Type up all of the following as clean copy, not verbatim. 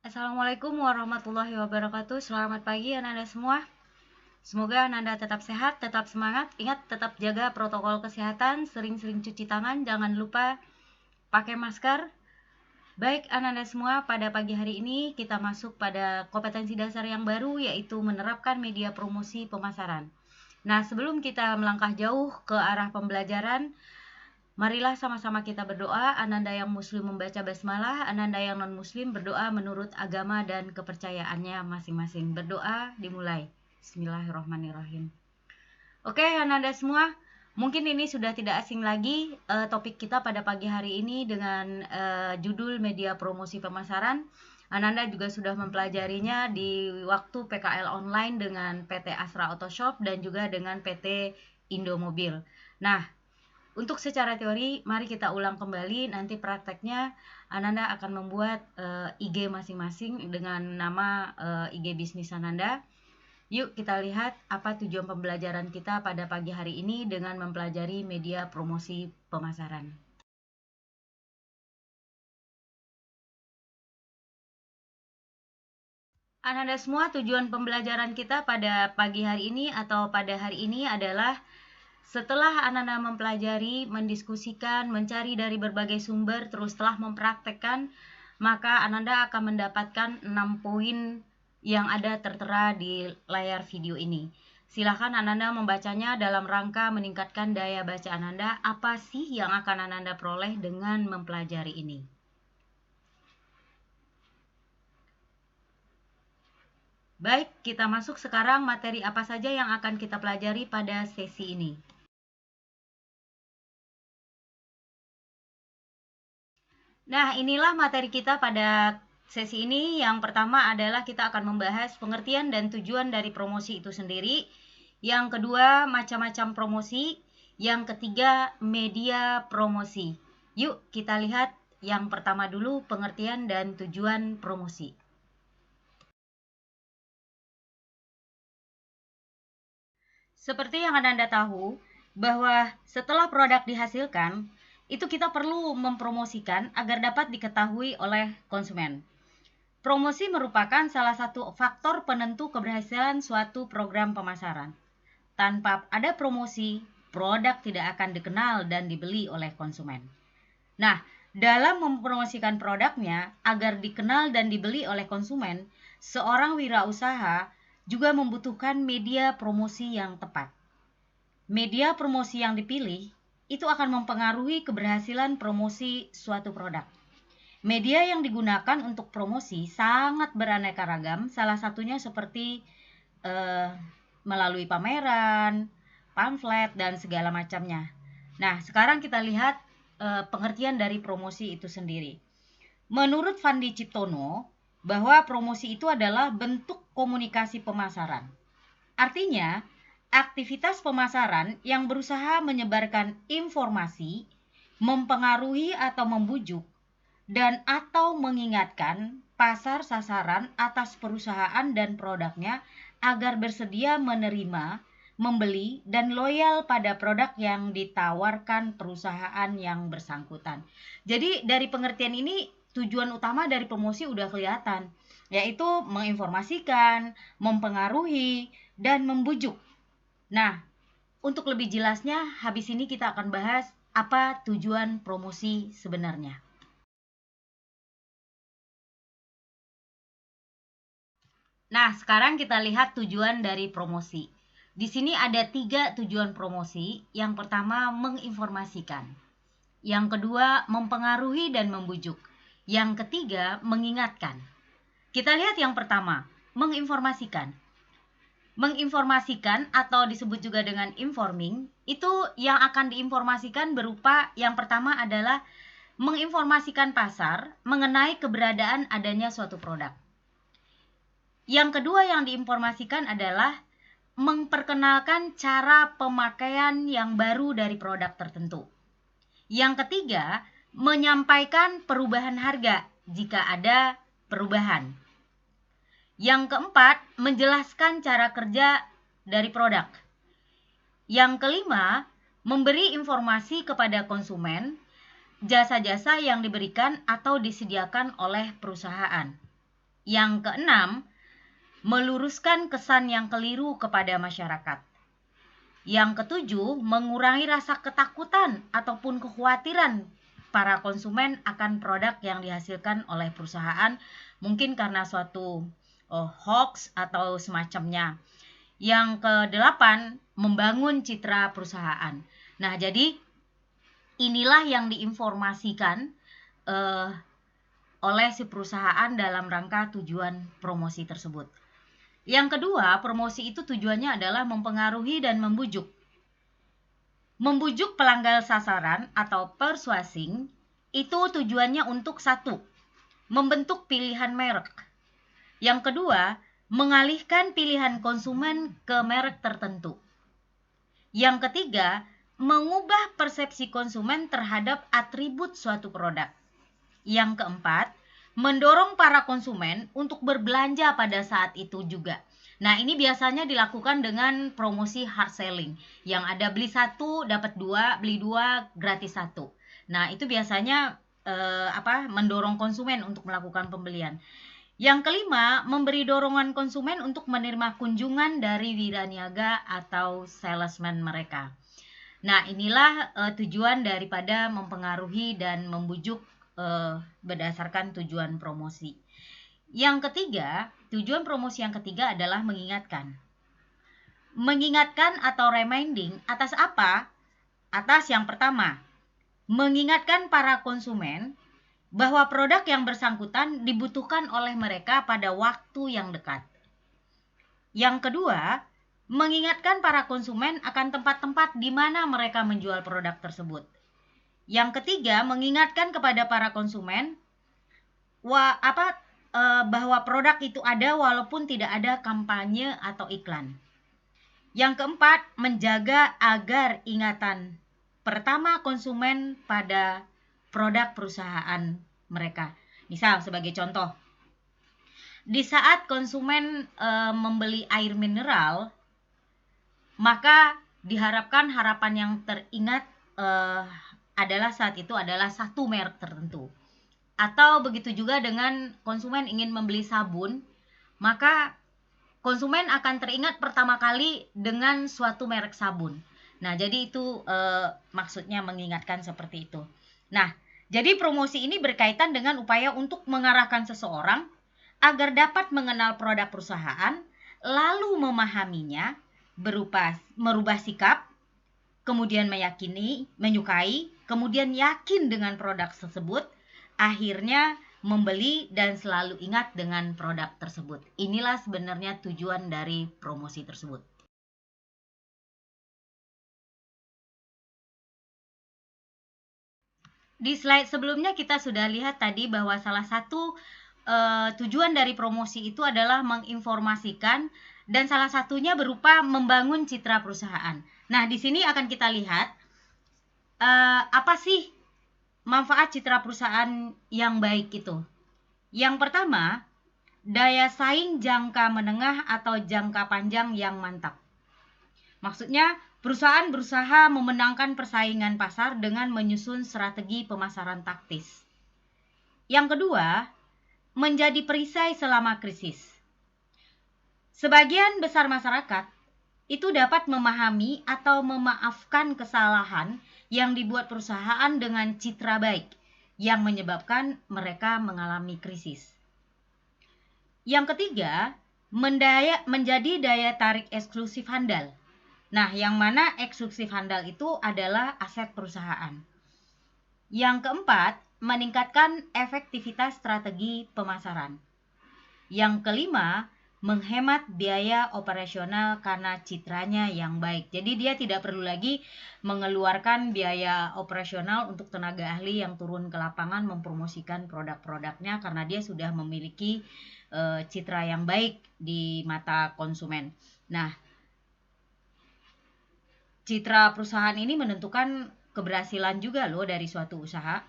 Assalamualaikum warahmatullahi wabarakatuh. Selamat pagi Ananda semua. Semoga Ananda tetap sehat, tetap semangat. Ingat, tetap jaga protokol kesehatan, sering-sering cuci tangan, jangan lupa pakai masker. Baik Ananda semua, pada pagi hari ini kita masuk pada kompetensi dasar yang baru, yaitu menerapkan media promosi pemasaran. Nah, sebelum kita melangkah jauh ke arah pembelajaran, marilah sama-sama kita berdoa. Ananda yang muslim membaca basmalah, Ananda yang non-muslim berdoa menurut agama dan kepercayaannya masing-masing. Berdoa dimulai. Bismillahirrahmanirrahim. Oke, Ananda semua, mungkin ini sudah tidak asing lagi topik kita pada pagi hari ini dengan judul media promosi pemasaran. Ananda juga sudah mempelajarinya di waktu PKL online dengan PT Asra Auto Shop dan juga dengan PT Indomobil. Nah, untuk secara teori, mari kita ulang kembali. Nanti prakteknya Ananda akan membuat IG masing-masing dengan nama IG bisnis Ananda. Yuk kita lihat apa tujuan pembelajaran kita pada pagi hari ini dengan mempelajari media promosi pemasaran. Ananda semua, tujuan pembelajaran kita pada pagi hari ini atau pada hari ini adalah setelah Ananda mempelajari, mendiskusikan, mencari dari berbagai sumber, terus telah mempraktekkan, maka Ananda akan mendapatkan 6 poin yang ada tertera di layar video ini. Silakan Ananda membacanya dalam rangka meningkatkan daya baca Ananda. Apa sih yang akan Ananda peroleh dengan mempelajari ini? Baik, kita masuk sekarang materi apa saja yang akan kita pelajari pada sesi ini. Nah, inilah materi kita pada sesi ini. Yang pertama adalah kita akan membahas pengertian dan tujuan dari promosi itu sendiri. Yang kedua, macam-macam promosi. Yang ketiga, media promosi. Yuk, kita lihat yang pertama dulu, pengertian dan tujuan promosi. Seperti yang Anda tahu, bahwa setelah produk dihasilkan, itu kita perlu mempromosikan agar dapat diketahui oleh konsumen. Promosi merupakan salah satu faktor penentu keberhasilan suatu program pemasaran. Tanpa ada promosi, produk tidak akan dikenal dan dibeli oleh konsumen. Nah, dalam mempromosikan produknya agar dikenal dan dibeli oleh konsumen, seorang wirausaha juga membutuhkan media promosi yang tepat. Media promosi yang dipilih itu akan mempengaruhi keberhasilan promosi suatu produk. Media yang digunakan untuk promosi sangat beraneka ragam, salah satunya seperti melalui pameran, pamflet, dan segala macamnya. Nah, sekarang kita lihat pengertian dari promosi itu sendiri. Menurut Fandi Ciptono, bahwa promosi itu adalah bentuk komunikasi pemasaran. Artinya, aktivitas pemasaran yang berusaha menyebarkan informasi, mempengaruhi atau membujuk, dan atau mengingatkan pasar sasaran atas perusahaan dan produknya agar bersedia menerima, membeli, dan loyal pada produk yang ditawarkan perusahaan yang bersangkutan. Jadi dari pengertian ini tujuan utama dari promosi udah kelihatan, yaitu menginformasikan, mempengaruhi, dan membujuk. Nah, untuk lebih jelasnya, habis ini kita akan bahas apa tujuan promosi sebenarnya. Nah, sekarang kita lihat tujuan dari promosi. Di sini ada 3 tujuan promosi. Yang pertama, menginformasikan. Yang kedua, mempengaruhi dan membujuk. Yang ketiga, mengingatkan. Kita lihat yang pertama, menginformasikan. Menginformasikan atau disebut juga dengan informing, itu yang akan diinformasikan berupa yang pertama adalah menginformasikan pasar mengenai keberadaan adanya suatu produk. Yang kedua yang diinformasikan adalah memperkenalkan cara pemakaian yang baru dari produk tertentu. Yang ketiga, menyampaikan perubahan harga jika ada perubahan. Yang keempat, menjelaskan cara kerja dari produk. Yang kelima, memberi informasi kepada konsumen jasa-jasa yang diberikan atau disediakan oleh perusahaan. Yang keenam, meluruskan kesan yang keliru kepada masyarakat. Yang ketujuh, mengurangi rasa ketakutan ataupun kekhawatiran para konsumen akan produk yang dihasilkan oleh perusahaan, mungkin karena suatu hoax atau semacamnya. Yang kedelapan, membangun citra perusahaan. Nah, jadi inilah yang diinformasikan oleh si perusahaan dalam rangka tujuan promosi tersebut. Yang kedua, promosi itu tujuannya adalah mempengaruhi dan membujuk. Membujuk pelanggan sasaran atau persuasing itu tujuannya untuk satu, membentuk pilihan merek. Yang kedua, mengalihkan pilihan konsumen ke merek tertentu. Yang ketiga, mengubah persepsi konsumen terhadap atribut suatu produk. Yang keempat, mendorong para konsumen untuk berbelanja pada saat itu juga. Nah, ini biasanya dilakukan dengan promosi hard selling, yang ada beli satu dapat dua, beli dua gratis satu. Nah, itu biasanya mendorong konsumen untuk melakukan pembelian. Yang kelima, memberi dorongan konsumen untuk menerima kunjungan dari wiraniaga atau salesman mereka. Nah, inilah tujuan daripada mempengaruhi dan membujuk berdasarkan tujuan promosi. Yang ketiga, tujuan promosi yang ketiga adalah mengingatkan. Mengingatkan atau reminding atas apa? Atas yang pertama, mengingatkan para konsumen bahwa produk yang bersangkutan dibutuhkan oleh mereka pada waktu yang dekat. Yang kedua, mengingatkan para konsumen akan tempat-tempat di mana mereka menjual produk tersebut. Yang ketiga, mengingatkan kepada para konsumen bahwa produk itu ada walaupun tidak ada kampanye atau iklan. Yang keempat, menjaga agar ingatan pertama konsumen pada produk perusahaan mereka. Misal sebagai contoh, di saat konsumen membeli air mineral, maka diharapkan harapan yang teringat adalah saat itu adalah satu merek tertentu. Atau begitu juga dengan konsumen ingin membeli sabun, maka konsumen akan teringat pertama kali dengan suatu merek sabun. Nah, jadi itu maksudnya mengingatkan seperti itu. Nah, jadi promosi ini berkaitan dengan upaya untuk mengarahkan seseorang agar dapat mengenal produk perusahaan, lalu memahaminya, merubah sikap, kemudian meyakini, menyukai, kemudian yakin dengan produk tersebut, akhirnya membeli dan selalu ingat dengan produk tersebut. Inilah sebenarnya tujuan dari promosi tersebut. Di slide sebelumnya kita sudah lihat tadi bahwa salah satu tujuan dari promosi itu adalah menginformasikan dan salah satunya berupa membangun citra perusahaan. Nah, di sini akan kita lihat apa sih manfaat citra perusahaan yang baik itu. Yang pertama, daya saing jangka menengah atau jangka panjang yang mantap. Maksudnya, perusahaan berusaha memenangkan persaingan pasar dengan menyusun strategi pemasaran taktis. Yang kedua, menjadi perisai selama krisis. Sebagian besar masyarakat itu dapat memahami atau memaafkan kesalahan yang dibuat perusahaan dengan citra baik yang menyebabkan mereka mengalami krisis. Yang ketiga, menjadi daya tarik eksklusif handal. Nah, yang mana eksklusif handal itu adalah aset perusahaan. Yang keempat, meningkatkan efektivitas strategi pemasaran. Yang kelima, menghemat biaya operasional karena citranya yang baik. Jadi dia tidak perlu lagi mengeluarkan biaya operasional untuk tenaga ahli yang turun ke lapangan mempromosikan produk-produknya karena dia sudah memiliki citra yang baik di mata konsumen. Nah, citra perusahaan ini menentukan keberhasilan juga loh dari suatu usaha.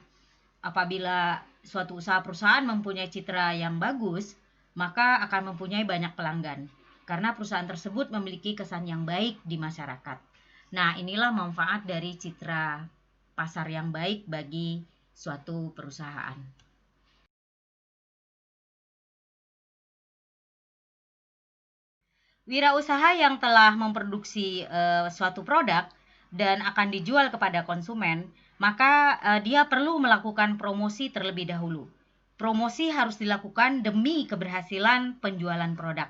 Apabila suatu usaha perusahaan mempunyai citra yang bagus, maka akan mempunyai banyak pelanggan karena perusahaan tersebut memiliki kesan yang baik di masyarakat. Nah, inilah manfaat dari citra pasar yang baik bagi suatu perusahaan. Wirausaha yang telah memproduksi suatu produk dan akan dijual kepada konsumen, maka dia perlu melakukan promosi terlebih dahulu. Promosi harus dilakukan demi keberhasilan penjualan produk.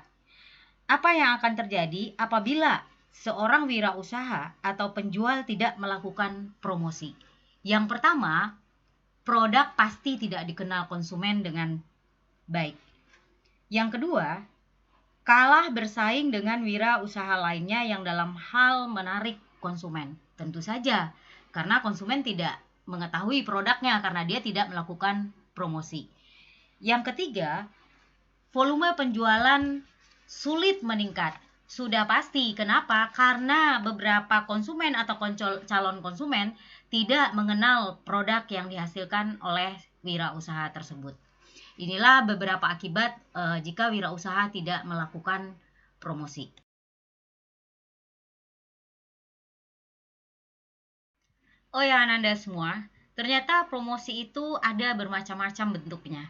Apa yang akan terjadi apabila seorang wirausaha atau penjual tidak melakukan promosi? Yang pertama, produk pasti tidak dikenal konsumen dengan baik. Yang kedua, kalah bersaing dengan wirausaha lainnya yang dalam hal menarik konsumen. Tentu saja, karena konsumen tidak mengetahui produknya karena dia tidak melakukan promosi. Yang ketiga, volume penjualan sulit meningkat. Sudah pasti, kenapa? Karena beberapa konsumen atau calon konsumen tidak mengenal produk yang dihasilkan oleh wirausaha tersebut. Inilah beberapa akibat jika wirausaha tidak melakukan promosi. Oh ya Ananda semua, ternyata promosi itu ada bermacam-macam bentuknya.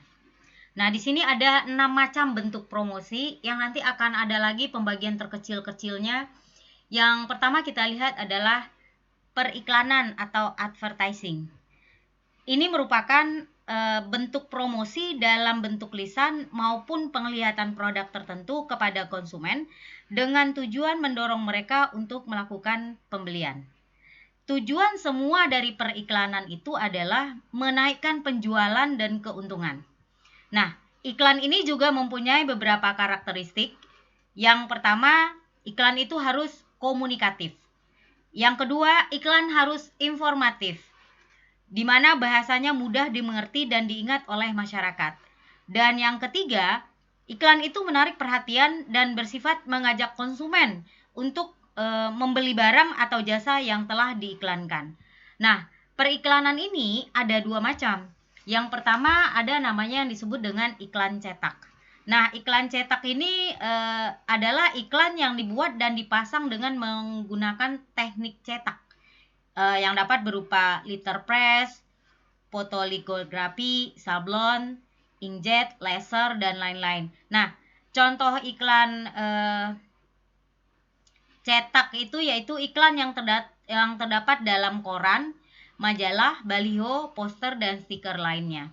Nah, di sini ada 6 macam bentuk promosi yang nanti akan ada lagi pembagian terkecil-kecilnya. Yang pertama kita lihat adalah periklanan atau advertising. Ini merupakan bentuk promosi dalam bentuk lisan maupun penglihatan produk tertentu kepada konsumen dengan tujuan mendorong mereka untuk melakukan pembelian. Tujuan semua dari periklanan itu adalah menaikkan penjualan dan keuntungan. Nah, iklan ini juga mempunyai beberapa karakteristik. Yang pertama, iklan itu harus komunikatif. Yang kedua, iklan harus informatif, di mana bahasanya mudah dimengerti dan diingat oleh masyarakat. Dan yang ketiga, iklan itu menarik perhatian dan bersifat mengajak konsumen untuk membeli barang atau jasa yang telah diiklankan. Nah, periklanan ini ada 2 macam. Yang pertama ada namanya yang disebut dengan iklan cetak. Nah, iklan cetak ini adalah iklan yang dibuat dan dipasang dengan menggunakan teknik cetak. Yang dapat berupa letterpress, fotolitografi, sablon, inkjet, laser, dan lain-lain. Nah, contoh iklan cetak itu yaitu iklan yang terdapat dalam koran, majalah, baliho, poster, dan stiker lainnya.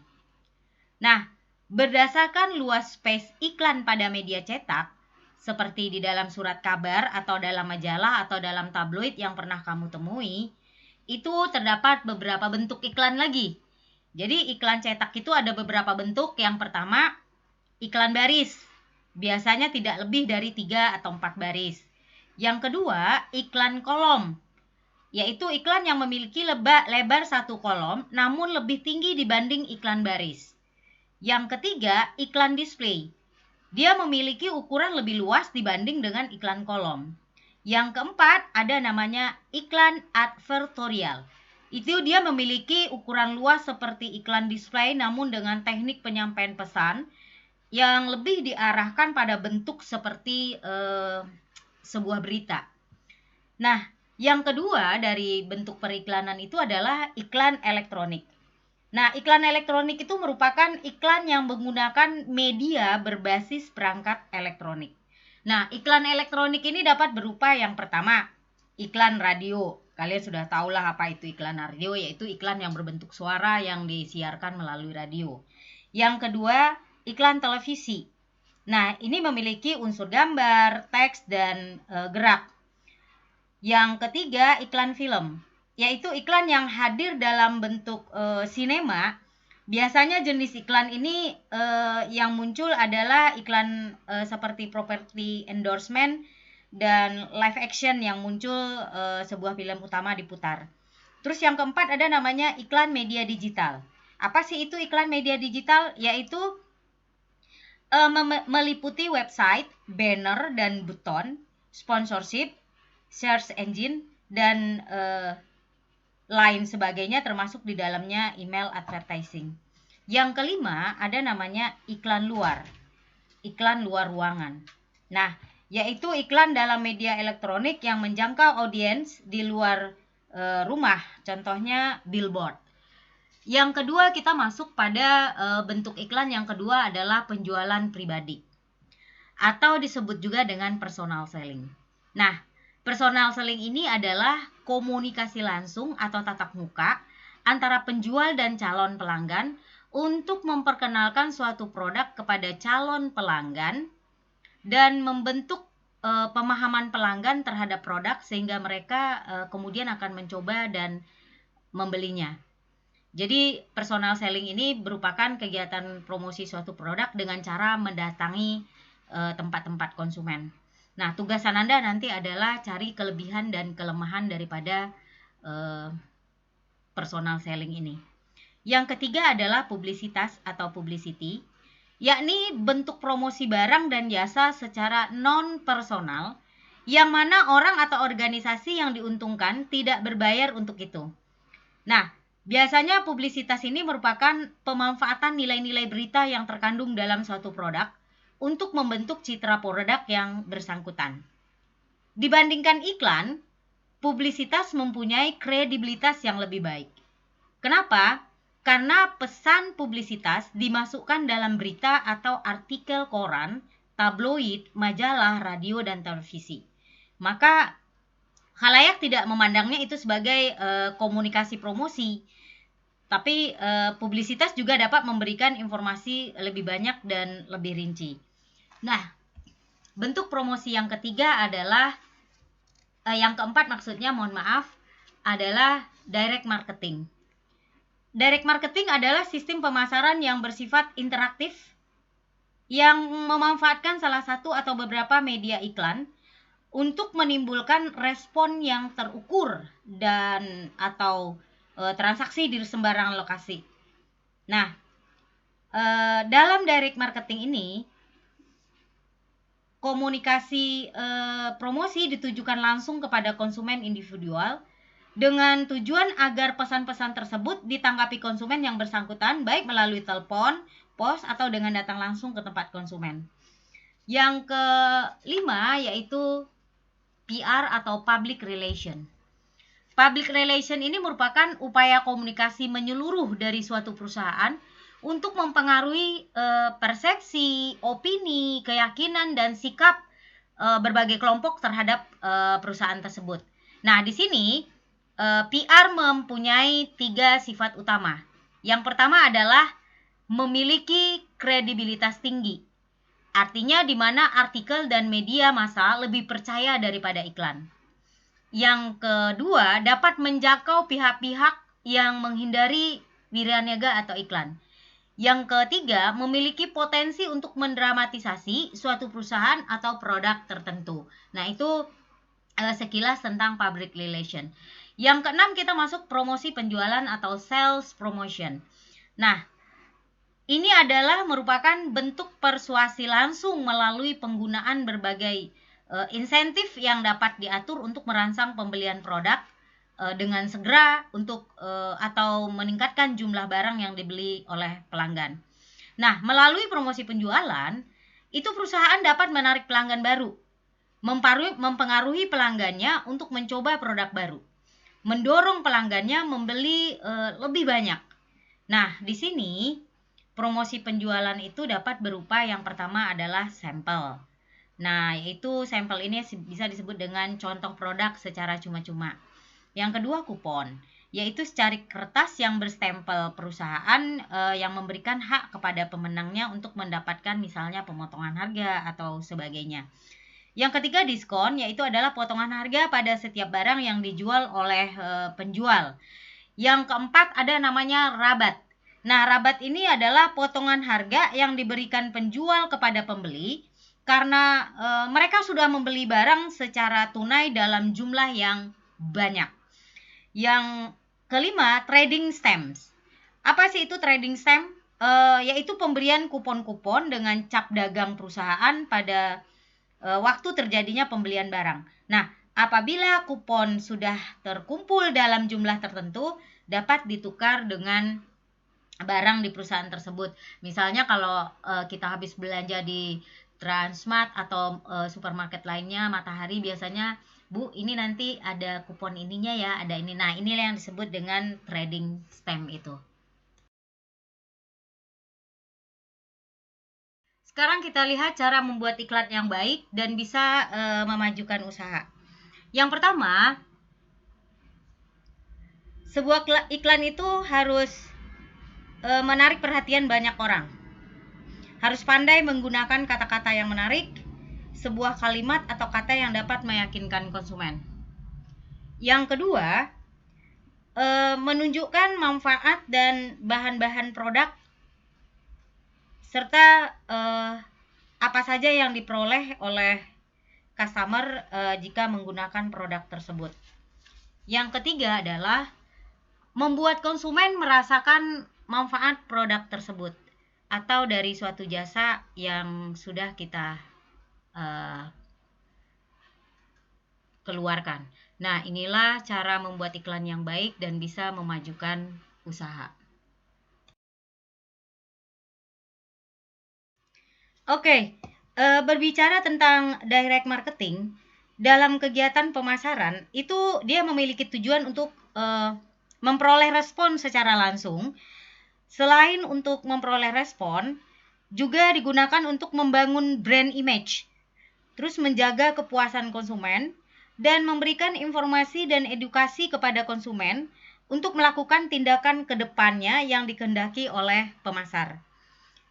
Nah, berdasarkan luas space iklan pada media cetak, seperti di dalam surat kabar atau dalam majalah atau dalam tabloid yang pernah kamu temui, itu terdapat beberapa bentuk iklan lagi. Jadi iklan cetak itu ada beberapa bentuk. Yang pertama, iklan baris. Biasanya tidak lebih dari 3 atau 4 baris. Yang kedua, iklan kolom. Yaitu iklan yang memiliki lebar 1 kolom namun lebih tinggi dibanding iklan baris. Yang ketiga, iklan display. Dia memiliki ukuran lebih luas dibanding dengan iklan kolom. Yang keempat, ada namanya iklan advertorial. Itu dia memiliki ukuran luas seperti iklan display namun dengan teknik penyampaian pesan yang lebih diarahkan pada bentuk seperti sebuah berita. Nah, yang kedua dari bentuk periklanan itu adalah iklan elektronik. Nah, iklan elektronik itu merupakan iklan yang menggunakan media berbasis perangkat elektronik. Nah, iklan elektronik ini dapat berupa yang pertama, iklan radio. Kalian sudah tahulah apa itu iklan radio, yaitu iklan yang berbentuk suara yang disiarkan melalui radio. Yang kedua, iklan televisi. Nah, ini memiliki unsur gambar, teks, dan gerak. Yang ketiga, iklan film, yaitu iklan yang hadir dalam bentuk sinema. Biasanya jenis iklan ini yang muncul adalah iklan seperti property endorsement dan live action yang muncul sebuah film utama diputar. Terus yang keempat ada namanya iklan media digital. Apa sih itu iklan media digital? Yaitu meliputi website, banner dan button, sponsorship, search engine, dan lain sebagainya termasuk di dalamnya email advertising. Yang kelima ada namanya iklan luar ruangan. Nah, yaitu iklan dalam media elektronik yang menjangkau audiens di luar rumah, contohnya billboard. Yang kedua kita masuk pada bentuk iklan yang kedua adalah penjualan pribadi. atau disebut juga dengan personal selling. Nah, personal selling ini adalah komunikasi langsung atau tatap muka antara penjual dan calon pelanggan untuk memperkenalkan suatu produk kepada calon pelanggan dan membentuk pemahaman pelanggan terhadap produk sehingga mereka kemudian akan mencoba dan membelinya. Jadi personal selling ini merupakan kegiatan promosi suatu produk dengan cara mendatangi tempat-tempat konsumen. Nah, tugas Ananda nanti adalah cari kelebihan dan kelemahan daripada personal selling ini. Yang ketiga adalah publisitas atau publicity, yakni bentuk promosi barang dan jasa secara non-personal, yang mana orang atau organisasi yang diuntungkan tidak berbayar untuk itu. Nah, biasanya publisitas ini merupakan pemanfaatan nilai-nilai berita yang terkandung dalam suatu produk untuk membentuk citra produk yang bersangkutan. Dibandingkan iklan, publisitas mempunyai kredibilitas yang lebih baik. Kenapa? Karena pesan publisitas dimasukkan dalam berita atau artikel koran, tabloid, majalah, radio, dan televisi. Maka khalayak tidak memandangnya itu sebagai komunikasi promosi, tapi publisitas juga dapat memberikan informasi lebih banyak dan lebih rinci. Nah, bentuk promosi yang ketiga adalah yang keempat maksudnya, mohon maaf, adalah direct marketing. Direct marketing adalah sistem pemasaran yang bersifat interaktif yang memanfaatkan salah satu atau beberapa media iklan untuk menimbulkan respon yang terukur dan atau transaksi di sembarang lokasi. Nah, dalam direct marketing ini komunikasi promosi ditujukan langsung kepada konsumen individual dengan tujuan agar pesan-pesan tersebut ditanggapi konsumen yang bersangkutan baik melalui telepon, pos, atau dengan datang langsung ke tempat konsumen. Yang kelima yaitu PR atau public relation. Public relation ini merupakan upaya komunikasi menyeluruh dari suatu perusahaan untuk mempengaruhi persepsi, opini, keyakinan, dan sikap berbagai kelompok terhadap perusahaan tersebut. Nah, di sini PR mempunyai 3 sifat utama. Yang pertama adalah memiliki kredibilitas tinggi. Artinya di mana artikel dan media massa lebih percaya daripada iklan. Yang kedua, dapat menjangkau pihak-pihak yang menghindari wiraniaga atau iklan. Yang ketiga, memiliki potensi untuk mendramatisasi suatu perusahaan atau produk tertentu. Nah, itu sekilas tentang public relation. Yang keenam, kita masuk promosi penjualan atau sales promotion. Nah, ini adalah merupakan bentuk persuasi langsung melalui penggunaan berbagai insentif yang dapat diatur untuk merangsang pembelian produk dengan segera untuk atau meningkatkan jumlah barang yang dibeli oleh pelanggan. Nah, melalui promosi penjualan, itu perusahaan dapat menarik pelanggan baru, mempengaruhi pelanggannya untuk mencoba produk baru, mendorong pelanggannya membeli lebih banyak. Nah, di sini promosi penjualan itu dapat berupa yang pertama adalah sampel. Nah, yaitu sampel ini bisa disebut dengan contoh produk secara cuma-cuma. Yang kedua, kupon, yaitu secari kertas yang berstempel perusahaan yang memberikan hak kepada pemenangnya untuk mendapatkan misalnya pemotongan harga atau sebagainya. Yang ketiga, diskon, yaitu adalah potongan harga pada setiap barang yang dijual oleh penjual. Yang keempat, ada namanya rabat. Nah, rabat ini adalah potongan harga yang diberikan penjual kepada pembeli karena mereka sudah membeli barang secara tunai dalam jumlah yang banyak. Yang kelima, trading stamps. Apa sih itu trading stamp? Yaitu pemberian kupon-kupon dengan cap dagang perusahaan pada waktu terjadinya pembelian barang. Nah, apabila kupon sudah terkumpul dalam jumlah tertentu, dapat ditukar dengan barang di perusahaan tersebut. Misalnya kalau kita habis belanja di Transmart atau supermarket lainnya, Matahari, biasanya, Bu, ini nanti ada kupon ininya ya, ada ini. Nah, inilah yang disebut dengan trading stamp itu. Sekarang kita lihat cara membuat iklan yang baik dan bisa memajukan usaha. Yang pertama, sebuah iklan itu harus menarik perhatian banyak orang. Harus pandai menggunakan kata-kata yang menarik, sebuah kalimat atau kata yang dapat meyakinkan konsumen. Yang kedua, menunjukkan manfaat dan bahan-bahan produk serta apa saja yang diperoleh oleh customer jika menggunakan produk tersebut. Yang ketiga adalah membuat konsumen merasakan manfaat produk tersebut atau dari suatu jasa yang sudah kita keluarkan. Nah, inilah cara membuat iklan yang baik dan bisa memajukan usaha. Oke, berbicara tentang direct marketing, dalam kegiatan pemasaran itu dia memiliki tujuan untuk memperoleh respon secara langsung. Selain untuk memperoleh respon, juga digunakan untuk membangun brand image, terus menjaga kepuasan konsumen, dan memberikan informasi dan edukasi kepada konsumen untuk melakukan tindakan ke depannya yang dikehendaki oleh pemasar.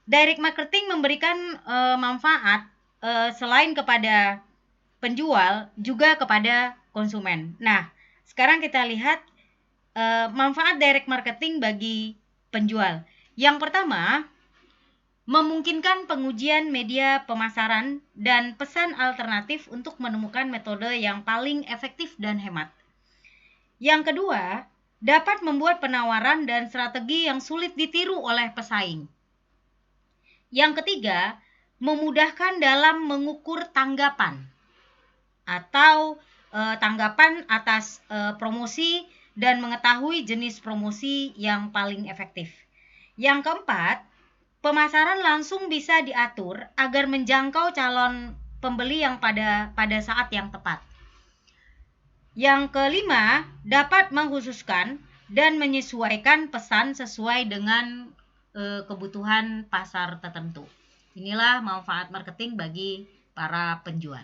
Direct marketing memberikan manfaat selain kepada penjual juga kepada konsumen. Nah, sekarang kita lihat manfaat direct marketing bagi penjual. Yang pertama, memungkinkan pengujian media pemasaran dan pesan alternatif untuk menemukan metode yang paling efektif dan hemat. Yang kedua, dapat membuat penawaran dan strategi yang sulit ditiru oleh pesaing. Yang ketiga, memudahkan dalam mengukur tanggapan atau tanggapan atas promosi dan mengetahui jenis promosi yang paling efektif. Yang keempat, pemasaran langsung bisa diatur agar menjangkau calon pembeli yang pada saat yang tepat. Yang kelima, dapat mengkhususkan dan menyesuaikan pesan sesuai dengan kebutuhan pasar tertentu. Inilah manfaat marketing bagi para penjual.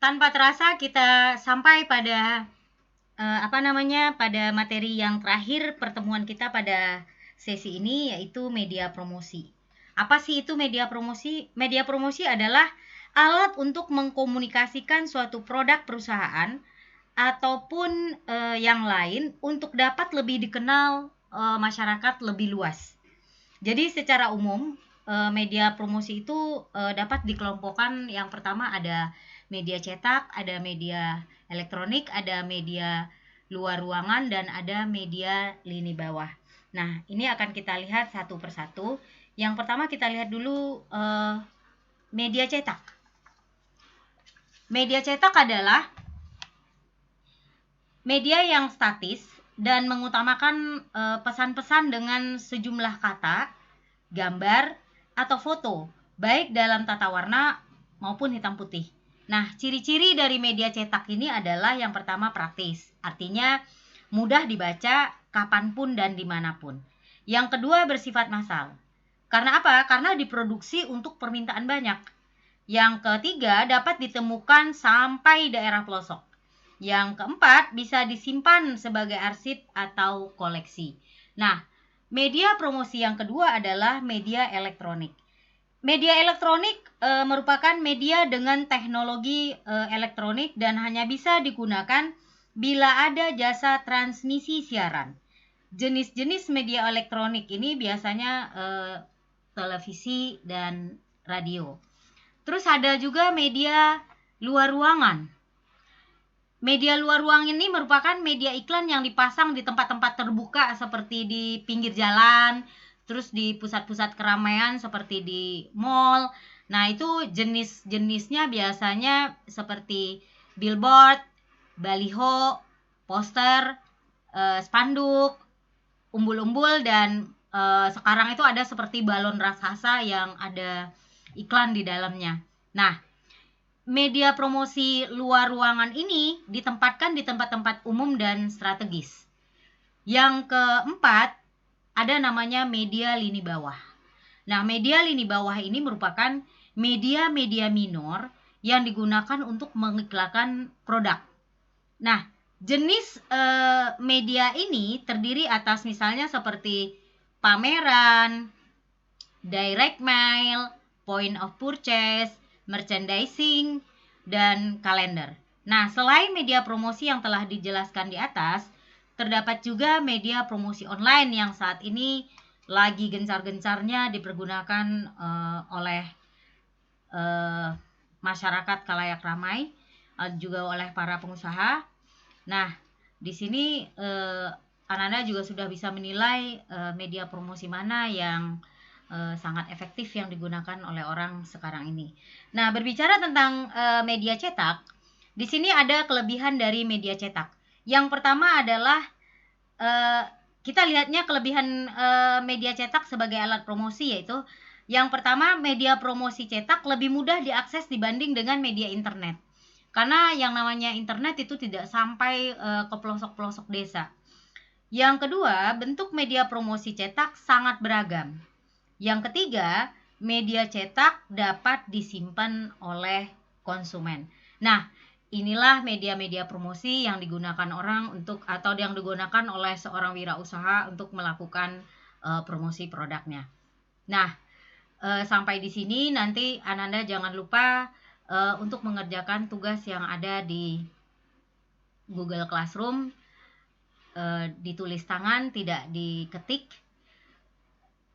Tanpa terasa kita sampai pada pada materi yang terakhir pertemuan kita pada sesi ini, yaitu media promosi. Apa sih itu media promosi? Media promosi adalah alat untuk mengkomunikasikan suatu produk perusahaan ataupun yang lain untuk dapat lebih dikenal masyarakat lebih luas. Jadi secara umum media promosi itu dapat dikelompokkan. Yang pertama ada media cetak, ada media elektronik, ada media luar ruangan, dan ada media lini bawah. Nah, ini akan kita lihat satu persatu. Yang pertama kita lihat dulu media cetak. Media cetak adalah media yang statis dan mengutamakan pesan-pesan dengan sejumlah kata, gambar, atau foto, baik dalam tata warna maupun hitam putih. Nah, ciri-ciri dari media cetak ini adalah yang pertama praktis, artinya mudah dibaca kapanpun dan dimanapun. Yang kedua bersifat massal. Karena apa? Karena diproduksi untuk permintaan banyak. Yang ketiga dapat ditemukan sampai daerah pelosok. Yang keempat bisa disimpan sebagai arsip atau koleksi. Nah, media promosi yang kedua adalah media elektronik. Media elektronik merupakan media dengan teknologi elektronik dan hanya bisa digunakan bila ada jasa transmisi siaran. Jenis-jenis media elektronik ini biasanya televisi dan radio. Terus ada juga media luar ruangan. Media luar ruangan ini merupakan media iklan yang dipasang di tempat-tempat terbuka seperti di pinggir jalan, terus di pusat-pusat keramaian seperti di mall. Nah, itu jenis-jenisnya biasanya seperti billboard, baliho, poster, spanduk, umbul-umbul, dan sekarang itu ada seperti balon raksasa yang ada iklan di dalamnya. Nah, media promosi luar ruangan ini ditempatkan di tempat-tempat umum dan strategis. Yang keempat, ada namanya media lini bawah. Nah, media lini bawah ini merupakan media-media minor yang digunakan untuk mengiklankan produk. Nah, jenis media ini terdiri atas misalnya seperti pameran, direct mail, point of purchase, merchandising, dan kalender. Nah, selain media promosi yang telah dijelaskan di atas, terdapat juga media promosi online yang saat ini lagi gencar-gencarnya dipergunakan oleh masyarakat khalayak ramai, juga oleh para pengusaha. Nah, di sini Ananda juga sudah bisa menilai media promosi mana yang sangat efektif yang digunakan oleh orang sekarang ini. Nah, berbicara tentang media cetak, di sini ada kelebihan dari media cetak. Yang pertama adalah kita lihatnya kelebihan media cetak sebagai alat promosi, yaitu yang pertama, media promosi cetak lebih mudah diakses dibanding dengan media internet. Karena yang namanya internet itu tidak sampai ke pelosok-pelosok desa. Yang kedua, bentuk media promosi cetak sangat beragam. Yang ketiga, media cetak dapat disimpan oleh konsumen. Nah, inilah media-media promosi yang digunakan orang untuk atau yang digunakan oleh seorang wirausaha untuk melakukan promosi produknya. Nah, sampai di sini nanti Ananda jangan lupa untuk mengerjakan tugas yang ada di Google Classroom, ditulis tangan, tidak diketik.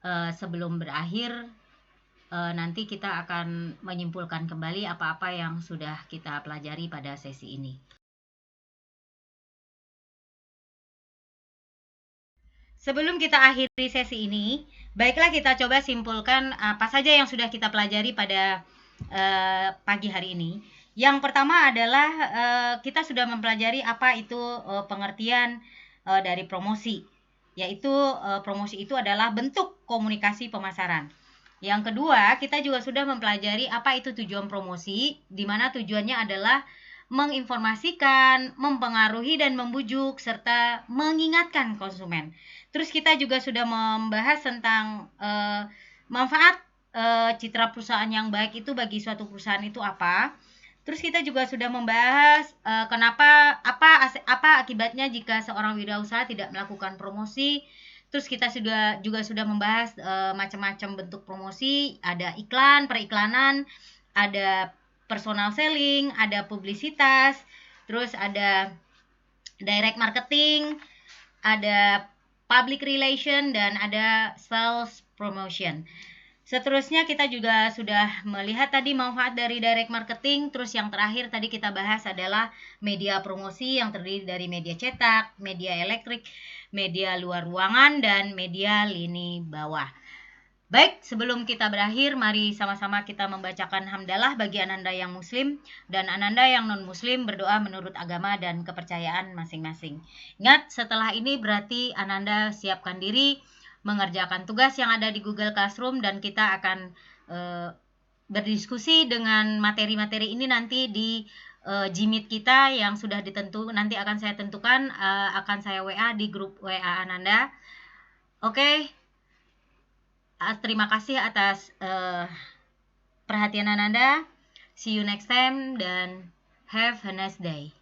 Sebelum berakhir nanti kita akan menyimpulkan kembali apa-apa yang sudah kita pelajari pada sesi ini. Sebelum kita akhiri sesi ini, baiklah kita coba simpulkan apa saja yang sudah kita pelajari pada pagi hari ini. Yang pertama adalah kita sudah mempelajari apa itu pengertian dari promosi, yaitu promosi itu adalah bentuk komunikasi pemasaran. Yang kedua, kita juga sudah mempelajari apa itu tujuan promosi, di mana tujuannya adalah menginformasikan, mempengaruhi dan membujuk serta mengingatkan konsumen. Terus kita juga sudah membahas tentang manfaat citra perusahaan yang baik itu bagi suatu perusahaan itu apa. Terus kita juga sudah membahas kenapa apa akibatnya jika seorang wirausaha tidak melakukan promosi. Terus kita juga sudah membahas macam-macam bentuk promosi, ada iklan, periklanan, ada personal selling, ada publisitas, terus ada direct marketing, ada public relation, dan ada sales promotion. Seterusnya kita juga sudah melihat tadi manfaat dari direct marketing. Terus yang terakhir tadi kita bahas adalah media promosi yang terdiri dari media cetak, media elektrik, media luar ruangan, dan media lini bawah. Baik, sebelum kita berakhir, mari sama-sama kita membacakan hamdalah bagi Ananda yang muslim dan Ananda yang non-muslim berdoa menurut agama dan kepercayaan masing-masing. Ingat, setelah ini berarti Ananda siapkan diri mengerjakan tugas yang ada di Google Classroom dan kita akan berdiskusi dengan materi-materi ini nanti di Gmeet kita yang sudah nanti akan saya tentukan, akan saya WA di grup WA Ananda. Oke. Terima kasih atas perhatian Ananda. See you next time dan have a nice day.